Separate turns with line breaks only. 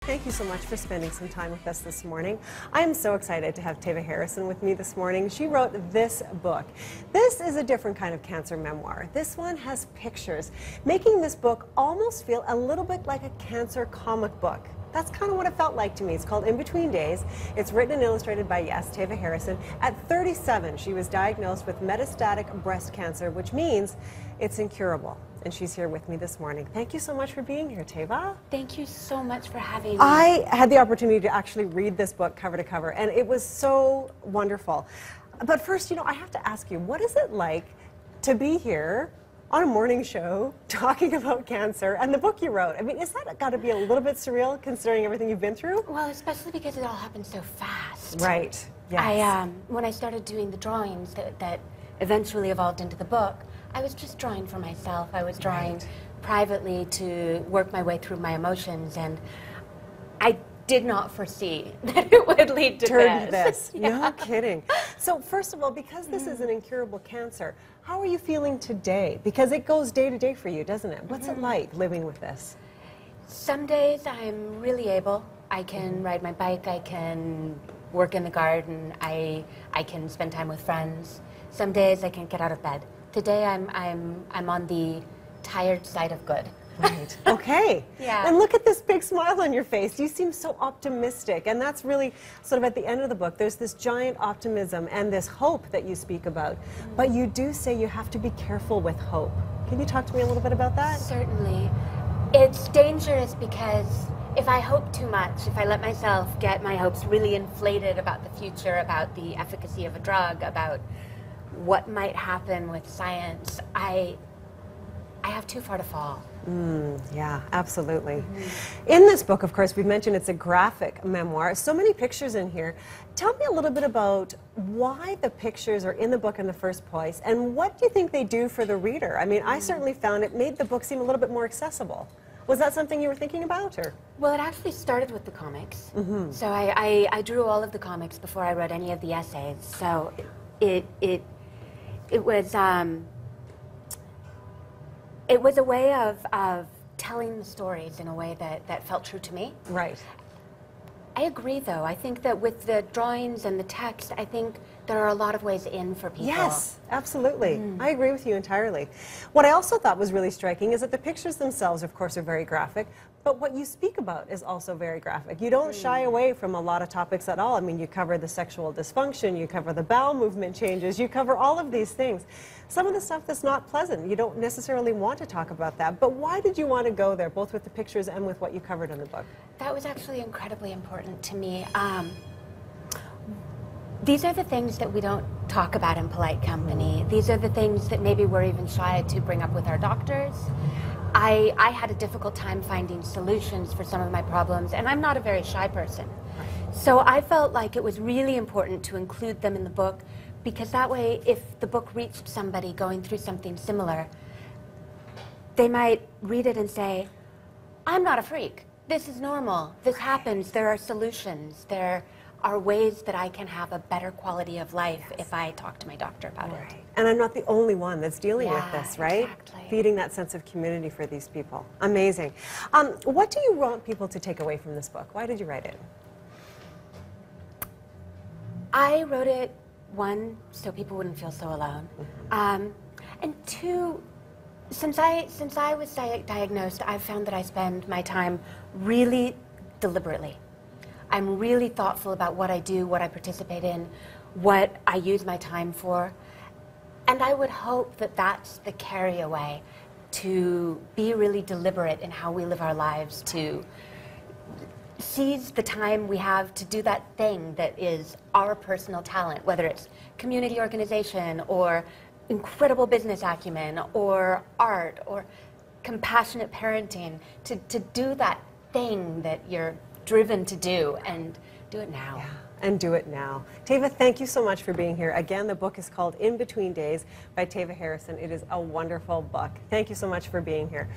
Thank you so much for spending some time with us this morning. I am so excited to have Teva Harrison with me this morning. She wrote this book. This is a different kind of cancer memoir. This one has pictures, making this book almost feel a little bit like a cancer comic book. That's kind of what it felt like to me. It's called In Between Days. It's written and illustrated by, yes, Teva Harrison. At 37, she was diagnosed with metastatic breast cancer, which means it's incurable. And she's here with me this morning. Thank you so much for being here, Teva.
Thank you so much for having me.
I had the opportunity to actually read this book cover to cover, and it was so wonderful. But first, I have to ask you, what is it like to be here on a morning show talking about cancer and the book you wrote? I mean, is that got to be a little bit surreal considering everything you've been through?
Well, especially because it all happened so fast.
Right. Yes.
When I started doing the drawings that eventually evolved into the book, I was just drawing for myself. I was drawing privately to work my way through my emotions, and I did not foresee that it would lead to
this.
Yeah.
No kidding. So first of all, because this is an incurable cancer, how are you feeling today? Because it goes day to day for you, doesn't it? What's it like living with this?
Some days I'm really able. I can ride my bike, I can work in the garden, I can spend time with friends. Some days I can't get out of bed. Today I'm on the tired side of good.
Right. Okay.
Yeah.
And look at this big smile on your face. You seem so optimistic, and that's really sort of at the end of the book. There's this giant optimism and this hope that you speak about. But you do say you have to be careful with hope. Can you talk to me a little bit about that?
Certainly. It's dangerous because if I hope too much, if I let myself get my hopes really inflated about the future, about the efficacy of a drug, about what might happen with science, I have too far to fall.
Yeah, absolutely. In this book, of course, we've mentioned it's a graphic memoir. So many pictures in here. Tell me a little bit about why the pictures are in the book in the first place, and what do you think they do for the reader? I mean, I certainly found it made the book seem a little bit more accessible. Was that something you were thinking about, or?
Well, it actually started with the comics. So I drew all of the comics before I wrote any of the essays. So it was a way of telling the stories in a way that felt true to me.
Right.
I agree, though. I think that with the drawings and the text, I think there are a lot of ways in for people.
Yes, absolutely. I agree with you entirely. What I also thought was really striking is that the pictures themselves, of course, are very graphic, but what you speak about is also very graphic. You don't shy away from a lot of topics at all. I mean, you cover the sexual dysfunction, you cover the bowel movement changes, you cover all of these things. Some of the stuff that's not pleasant, you don't necessarily want to talk about that, but why did you want to go there, both with the pictures and with what you covered in the book?
That was actually incredibly important to me. These are the things that we don't talk about in polite company. These are the things that maybe we're even shy to bring up with our doctors. I had a difficult time finding solutions for some of my problems, and I'm not a very shy person. So I felt like it was really important to include them in the book, because that way, if the book reached somebody going through something similar, they might read it and say, I'm not a freak. This is normal. This happens. There are solutions. There are ways that I can have a better quality of life if I talk to my doctor about it.
And I'm not the only one that's dealing with this, right?
Exactly.
Feeding that sense of community for these people. Amazing. What do you want people to take away from this book? Why did you write it? I
wrote it, one, so people wouldn't feel so alone. And two, since I was diagnosed, I've found that I spend my time really deliberately. I'm really thoughtful about what I do, what I participate in, what I use my time for. And I would hope that that's the carry away, to be really deliberate in how we live our lives, to seize the time we have to do that thing that is our personal talent, whether it's community organization or incredible business acumen or art or compassionate parenting, to do that thing that you're driven to do, and do it now.
Yeah, and do it now. Teva, thank you so much for being here. Again, the book is called In Between Days by Teva Harrison. It is a wonderful book. Thank you so much for being here.